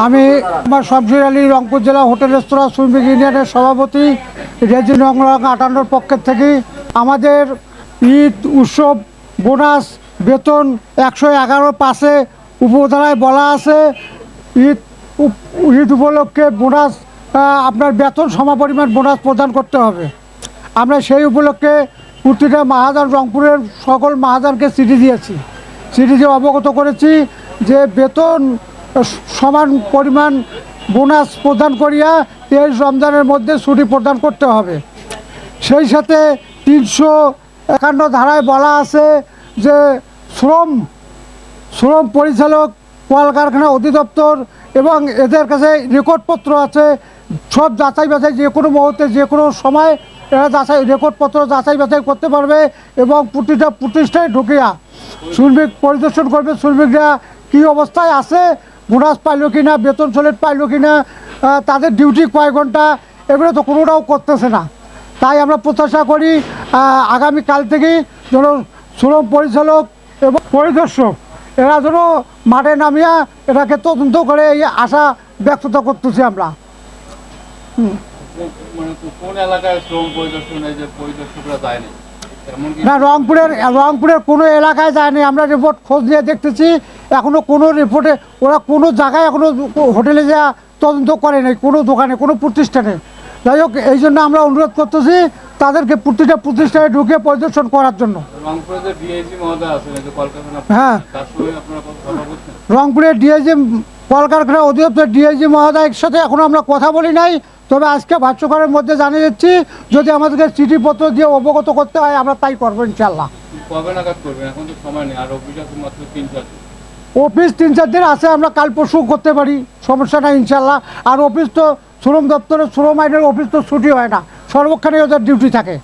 আমি আমার শমশের আলী রংপুর জেলা হোটেল রেস্তোরাঁ শ্রমিক ইউনিয়নের সভাপতি রেজি নং 58 পক্ষের থেকে আমাদের ঈদ উৎসব বোনাস বেতন 111 উপধারায় বলা আছে ঈদ উপলক্ষে বোনাস আপনার বেতন সমপরিমাণ বোনাস প্রদান করতে হবে। আমরা সেই উপলক্ষে প্রতিটা মাহাজন রংপুরের সকল মাহাজনকে চিঠি দিয়েছি, চিঠি দিয়ে অবগত করেছি যে বেতন সমান পরিমাণ বোনাস প্রদান করিয়া 23 রমজানের মধ্যে ছুটি প্রদান করতে হবে। সেই সাথে 351 ধারায় বলা আছে যে শ্রম পরিচালক কলকারখানা অধিদপ্তর এবং এদের কাছে রেকর্ডপত্র আছে, সব যাচাই বাছাই যে কোনো মুহূর্তে যে কোনো সময় এরা রেকর্ডপত্র যাচাই বাছাই করতে পারবে এবং প্রতিটা প্রতিষ্ঠানে ঢুকিয়া শ্রমিক পরিদর্শন করবে শ্রমিকরা কী অবস্থায় আছে, বোনাস পাইলো কি না, বেতন স্লেট পাইলো কি না, তাদের ডিউটি কয় ঘন্টা, এগুলো তো কোনোটাও করতেছে না। তাই আমরা প্রত্যাশা করি আগামীকাল থেকেই যেন শ্রম পরিচালক এবং পরিদর্শক এরা যেন মাঠে নামিয়া এটাকে তদন্ত করে এই আশা ব্যক্ত করতেছি আমরা। না, রংপুরের কোনো এলাকায় যায়নি। আমরা রিপোর্ট খোঁজ নিয়ে দেখতেছি, এখনও কোনো রিপোর্টে ওরা কোনো জায়গায় এখনও হোটেলে যা তদন্ত করে নাই, কোনো দোকানে কোনো প্রতিষ্ঠানে। যাই হোক, এই জন্য আমরা অনুরোধ করতেছি তাদেরকে প্রতিটা প্রতিষ্ঠানে ঢুকে পরিদর্শন করার জন্য। হ্যাঁ, রংপুরের ডিআইজি কলকারখানা অধিদপ্তর ডিআইজি মহোদয়ের সাথে এখনও আমরা কথা বলি নাই, তবে আজকে ভাষ্যকারের মধ্যে জানিয়ে দিচ্ছি যদি আমাদেরকে চিঠিপত্র দিয়ে অবগত করতে হয় আমরা তাই করবো ইনশাল্লাহ। অফিস 3-4 দিন আছে, আমরা কাল পরশু করতে পারি, সমস্যা নাই ইনশাল্লাহ। আর অফিস তো শ্রম দপ্তরের শ্রম আইনের অফিস তো ছুটি হয় না, সর্বক্ষণে ওদের ডিউটি থাকে।